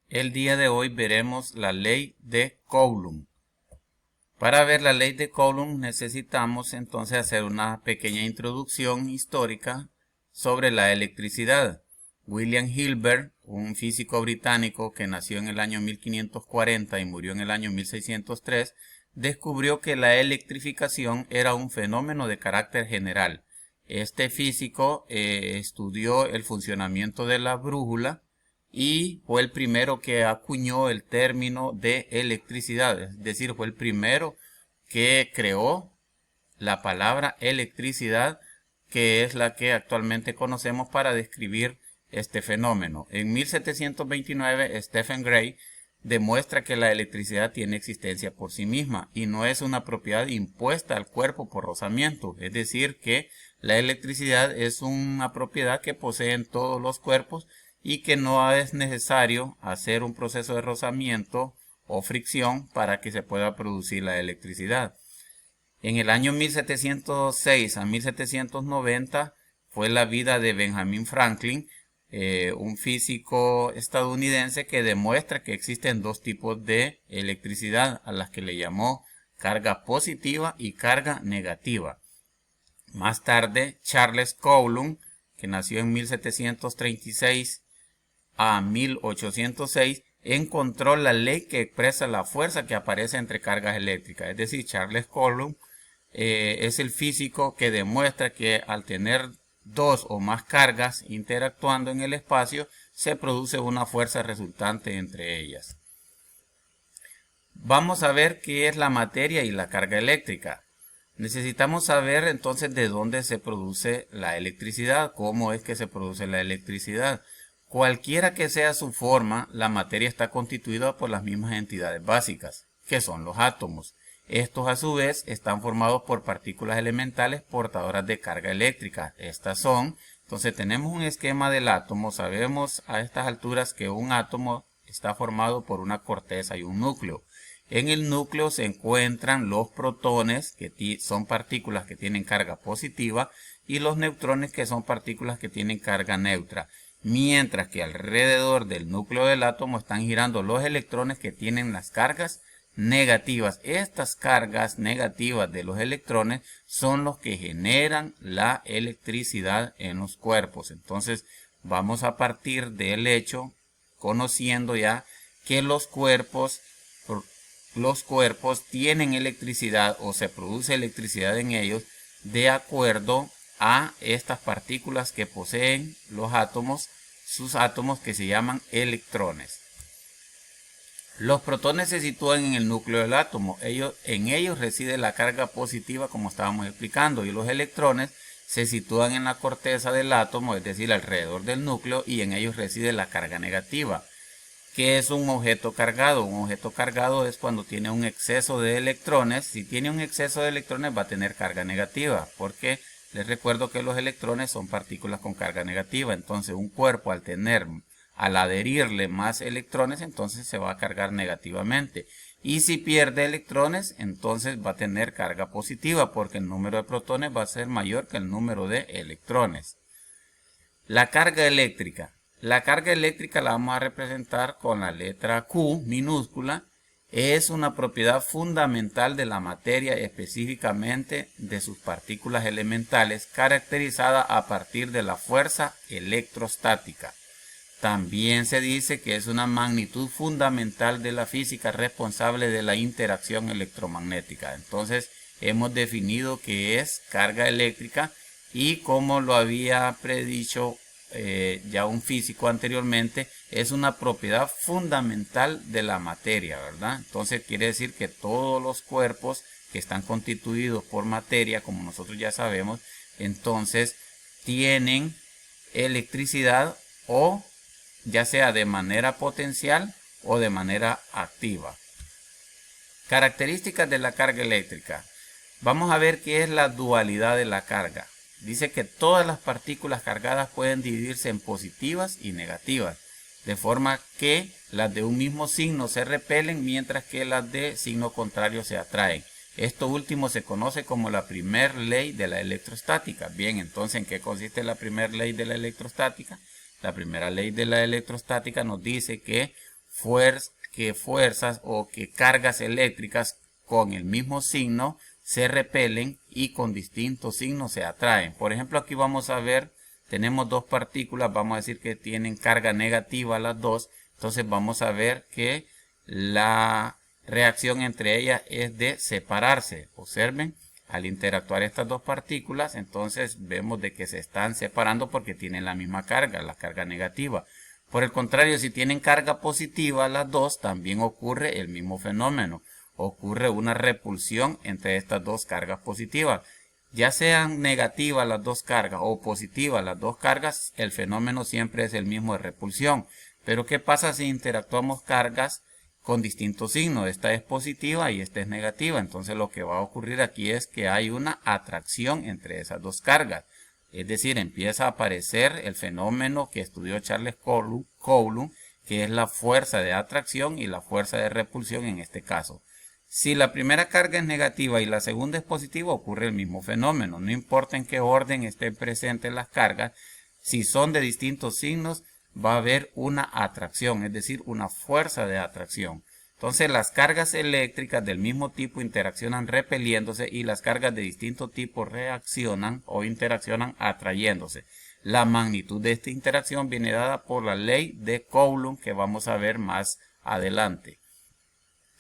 El día de hoy veremos la ley de Coulomb. Para ver la ley de Coulomb necesitamos entonces hacer una pequeña introducción histórica sobre la electricidad. William Hilbert, un físico británico que nació en el año 1540 y murió en el año 1603, descubrió que la electrificación era un fenómeno de carácter general. Este físico estudió el funcionamiento de la brújula y fue el primero que acuñó el término de electricidad, es decir, fue el primero que creó la palabra electricidad, que es la que actualmente conocemos para describir este fenómeno. En 1729, Stephen Gray demuestra que la electricidad tiene existencia por sí misma y no es una propiedad impuesta al cuerpo por rozamiento, es decir, que la electricidad es una propiedad que poseen todos los cuerpos y que no es necesario hacer un proceso de rozamiento o fricción para que se pueda producir la electricidad. En el año 1706 a 1790 fue la vida de Benjamin Franklin, un físico estadounidense que demuestra que existen dos tipos de electricidad, a las que le llamó carga positiva y carga negativa. Más tarde, Charles Coulomb, que nació en 1736 a 1806, encontró la ley que expresa la fuerza que aparece entre cargas eléctricas. Es decir, Charles Coulomb es el físico que demuestra que al tener dos o más cargas interactuando en el espacio, se produce una fuerza resultante entre ellas. Vamos a ver qué es la materia y la carga eléctrica. Necesitamos saber entonces de dónde se produce la electricidad, cómo es que se produce la electricidad. Cualquiera que sea su forma, la materia está constituida por las mismas entidades básicas, que son los átomos. Estos a su vez están formados por partículas elementales portadoras de carga eléctrica. Estas son, entonces tenemos un esquema del átomo, sabemos a estas alturas que un átomo está formado por una corteza y un núcleo. En el núcleo se encuentran los protones, que son partículas que tienen carga positiva, y los neutrones, que son partículas que tienen carga neutra. Mientras que alrededor del núcleo del átomo están girando los electrones que tienen las cargas negativas. Estas cargas negativas de los electrones son los que generan la electricidad en los cuerpos. Entonces vamos a partir del hecho, conociendo ya que los cuerpos tienen electricidad o se produce electricidad en ellos de acuerdo a estas partículas que poseen los átomos, sus átomos, que se llaman electrones. Los protones se sitúan en el núcleo del átomo. En ellos reside la carga positiva, como estábamos explicando, y los electrones se sitúan en la corteza del átomo, es decir, alrededor del núcleo, y en ellos reside la carga negativa. ¿Qué es un objeto cargado? Un objeto cargado es cuando tiene un exceso de electrones. Si tiene un exceso de electrones va a tener carga negativa, porque les recuerdo que los electrones son partículas con carga negativa. Entonces un cuerpo al adherirle más electrones, entonces se va a cargar negativamente. Y si pierde electrones, entonces va a tener carga positiva, porque el número de protones va a ser mayor que el número de electrones. La carga eléctrica. La carga eléctrica la vamos a representar con la letra Q minúscula. Es una propiedad fundamental de la materia, específicamente de sus partículas elementales, caracterizada a partir de la fuerza electrostática. También se dice que es una magnitud fundamental de la física responsable de la interacción electromagnética. Entonces hemos definido qué es carga eléctrica y, como lo había predicho ya un físico anteriormente, es una propiedad fundamental de la materia, ¿verdad? Entonces quiere decir que todos los cuerpos que están constituidos por materia, como nosotros ya sabemos, entonces tienen electricidad, o ya sea de manera potencial o de manera activa. Características de la carga eléctrica. Vamos a ver qué es la dualidad de la carga. Dice que todas las partículas cargadas pueden dividirse en positivas y negativas, de forma que las de un mismo signo se repelen, mientras que las de signo contrario se atraen. Esto último se conoce como la primera ley de la electrostática. Bien, entonces, ¿en qué consiste la primera ley de la electrostática? La primera ley de la electrostática nos dice que que fuerzas o que cargas eléctricas con el mismo signo se repelen y con distintos signos se atraen. Por ejemplo, aquí vamos a ver, tenemos dos partículas, vamos a decir que tienen carga negativa las dos, entonces vamos a ver que la reacción entre ellas es de separarse. Observen, al interactuar estas dos partículas, entonces vemos de que se están separando porque tienen la misma carga, la carga negativa. Por el contrario, si tienen carga positiva las dos, también ocurre el mismo fenómeno. Ocurre una repulsión entre estas dos cargas positivas. Ya sean negativas las dos cargas o positivas las dos cargas, el fenómeno siempre es el mismo de repulsión. Pero ¿qué pasa si interactuamos cargas con distintos signos? Esta es positiva y esta es negativa. Entonces lo que va a ocurrir aquí es que hay una atracción entre esas dos cargas. Es decir, empieza a aparecer el fenómeno que estudió Charles Coulomb, que es la fuerza de atracción y la fuerza de repulsión en este caso. Si la primera carga es negativa y la segunda es positiva, ocurre el mismo fenómeno. No importa en qué orden estén presentes las cargas, si son de distintos signos, va a haber una atracción, es decir, una fuerza de atracción. Entonces las cargas eléctricas del mismo tipo interaccionan repeliéndose y las cargas de distinto tipo reaccionan o interaccionan atrayéndose. La magnitud de esta interacción viene dada por la ley de Coulomb que vamos a ver más adelante.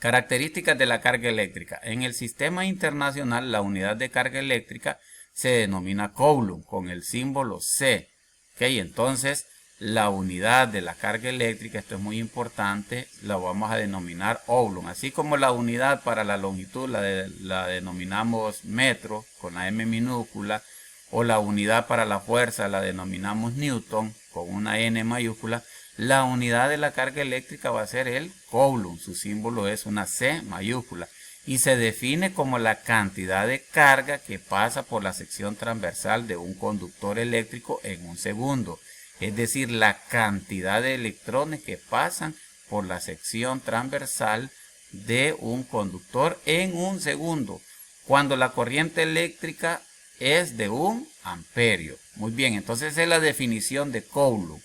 Características de la carga eléctrica. En el sistema internacional la unidad de carga eléctrica se denomina Coulomb con el símbolo C. Entonces la unidad de la carga eléctrica, esto es muy importante, la vamos a denominar Oulomb. Así como la unidad para la longitud la denominamos metro con la M minúscula, o la unidad para la fuerza la denominamos Newton con una N mayúscula, la unidad de la carga eléctrica va a ser el Coulomb. Su símbolo es una C mayúscula y se define como la cantidad de carga que pasa por la sección transversal de un conductor eléctrico en un segundo. Es decir, la cantidad de electrones que pasan por la sección transversal de un conductor en un segundo, cuando la corriente eléctrica es de 1 amperio. Muy bien, entonces es la definición de Coulomb.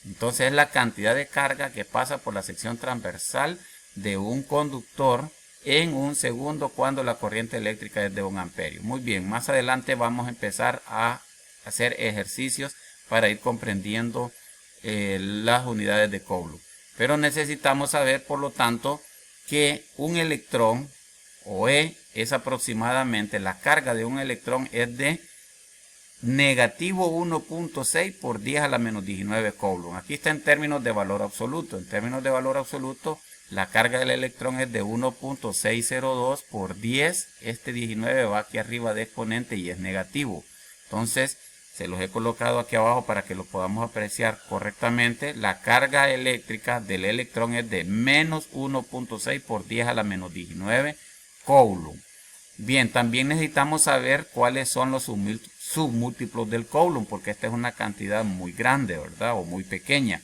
Entonces es la cantidad de carga que pasa por la sección transversal de un conductor en un segundo cuando la corriente eléctrica es de 1 amperio. Muy bien, más adelante vamos a empezar a hacer ejercicios para ir comprendiendo las unidades de Coulomb. Pero necesitamos saber, por lo tanto, que un electrón o E es aproximadamente, la carga de un electrón es de negativo 1.6 por 10 a la menos 19 Coulomb. Aquí está en términos de valor absoluto. En términos de valor absoluto, la carga del electrón es de 1.602 por 10. Este 19 va aquí arriba de exponente y es negativo. Entonces, se los he colocado aquí abajo para que lo podamos apreciar correctamente. La carga eléctrica del electrón es de menos 1.6 por 10 a la menos 19 Coulomb. Bien, también necesitamos saber cuáles son los submúltiplos del Coulomb, porque esta es una cantidad muy grande, ¿verdad? O muy pequeña.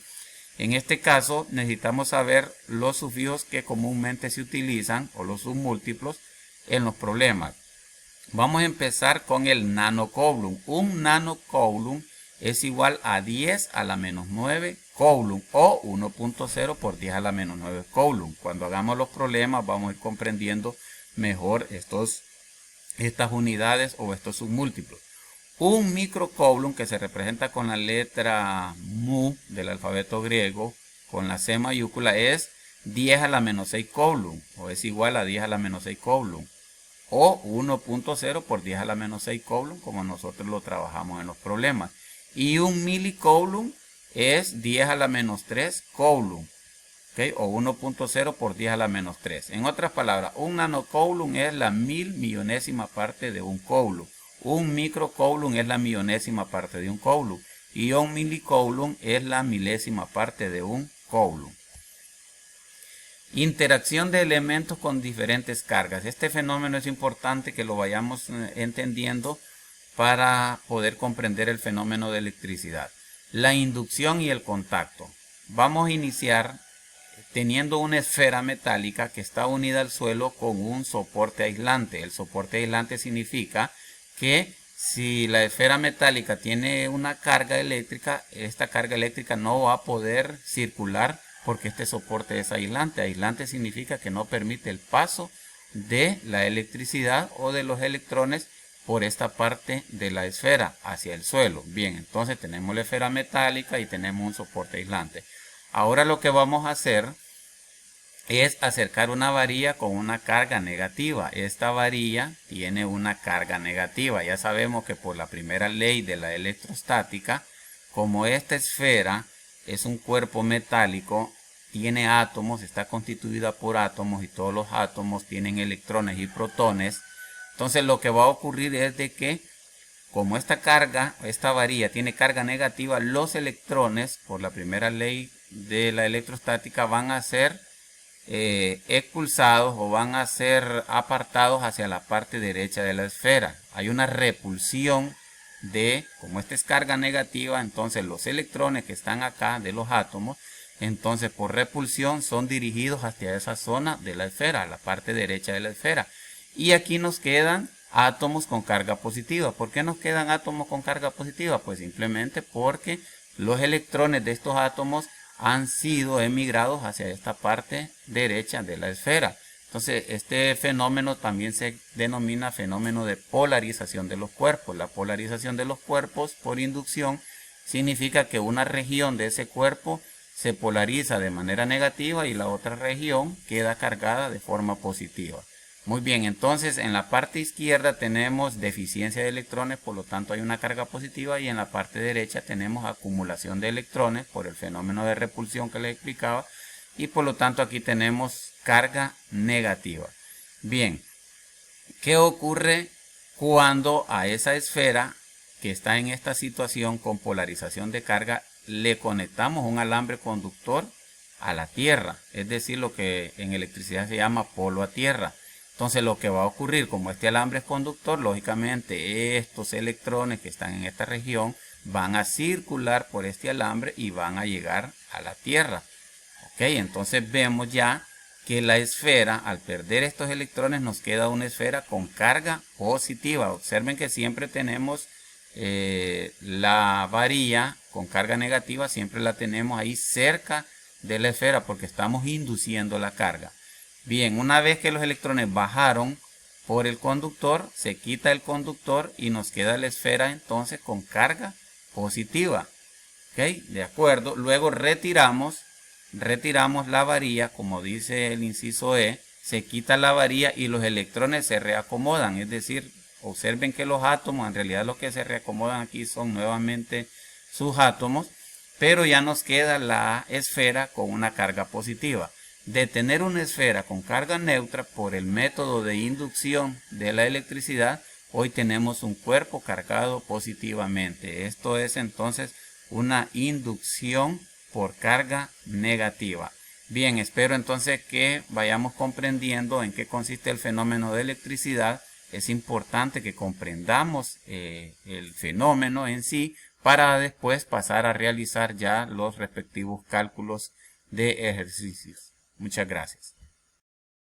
En este caso necesitamos saber los sufijos que comúnmente se utilizan, o los submúltiplos, en los problemas. Vamos a empezar con el nanocoulomb. Un nanocoulomb es igual a 10 a la menos 9 Coulomb o 1.0 por 10 a la menos 9 Coulomb. Cuando hagamos los problemas vamos a ir comprendiendo mejor estas unidades o estos submúltiplos. Un microcoulomb, que se representa con la letra mu del alfabeto griego con la C mayúscula, es 10 a la menos 6 Coulomb o es igual a 10 a la menos 6 Coulomb o 1.0 por 10 a la menos 6 Coulomb, como nosotros lo trabajamos en los problemas. Y un milicoulomb es 10 a la menos 3 Coulomb, o 1.0 por 10 a la menos 3. En otras palabras, un nanocoulomb es la 1000 millonésima parte de un Coulomb. Un microcoulomb es la millonésima parte de un Coulomb. Y un milicoulomb es la milésima parte de un Coulomb. Interacción de elementos con diferentes cargas. Este fenómeno es importante que lo vayamos entendiendo para poder comprender el fenómeno de electricidad. La inducción y el contacto. Vamos a iniciar teniendo una esfera metálica que está unida al suelo con un soporte aislante. El soporte aislante significa que si la esfera metálica tiene una carga eléctrica, esta carga eléctrica no va a poder circular porque este soporte es aislante. Aislante significa que no permite el paso de la electricidad o de los electrones por esta parte de la esfera hacia el suelo. Bien, entonces tenemos la esfera metálica y tenemos un soporte aislante. Ahora lo que vamos a hacer es acercar una varilla con una carga negativa. Esta varilla tiene una carga negativa. Ya sabemos que por la primera ley de la electrostática, como esta esfera es un cuerpo metálico, tiene átomos, está constituida por átomos y todos los átomos tienen electrones y protones. Entonces lo que va a ocurrir es de que como esta varilla tiene carga negativa, los electrones, por la primera ley de la electrostática, van a ser expulsados o van a ser apartados hacia la parte derecha de la esfera. Hay una repulsión como esta es carga negativa, entonces los electrones que están acá de los átomos, entonces por repulsión son dirigidos hacia esa zona de la esfera, a la parte derecha de la esfera. Y aquí nos quedan átomos con carga positiva. ¿Por qué nos quedan átomos con carga positiva? Pues simplemente porque los electrones de estos átomos han sido emigrados hacia esta parte derecha de la esfera. Entonces este fenómeno también se denomina fenómeno de polarización de los cuerpos. La polarización de los cuerpos por inducción significa que una región de ese cuerpo se polariza de manera negativa y la otra región queda cargada de forma positiva. Muy bien, entonces en la parte izquierda tenemos deficiencia de electrones, por lo tanto hay una carga positiva, y en la parte derecha tenemos acumulación de electrones por el fenómeno de repulsión que les explicaba, y por lo tanto aquí tenemos carga negativa. Bien, ¿qué ocurre cuando a esa esfera que está en esta situación con polarización de carga le conectamos un alambre conductor a la tierra? Es decir, lo que en electricidad se llama polo a tierra. Entonces lo que va a ocurrir, como este alambre es conductor, lógicamente estos electrones que están en esta región van a circular por este alambre y van a llegar a la tierra. Ok, entonces vemos ya que la esfera, al perder estos electrones, nos queda una esfera con carga positiva. Observen que siempre tenemos la varilla con carga negativa, siempre la tenemos ahí cerca de la esfera porque estamos induciendo la carga. Bien, una vez que los electrones bajaron por el conductor, se quita el conductor y nos queda la esfera entonces con carga positiva. ¿Ok? De acuerdo. Luego retiramos la varilla, como dice el inciso E, se quita la varilla y los electrones se reacomodan. Es decir, observen que los átomos, en realidad lo que se reacomodan aquí son nuevamente sus átomos, pero ya nos queda la esfera con una carga positiva. De tener una esfera con carga neutra por el método de inducción de la electricidad, hoy tenemos un cuerpo cargado positivamente. Esto es entonces una inducción por carga negativa. Bien, espero entonces que vayamos comprendiendo en qué consiste el fenómeno de electricidad. Es importante que comprendamos el fenómeno en sí para después pasar a realizar ya los respectivos cálculos de ejercicios. Muchas gracias.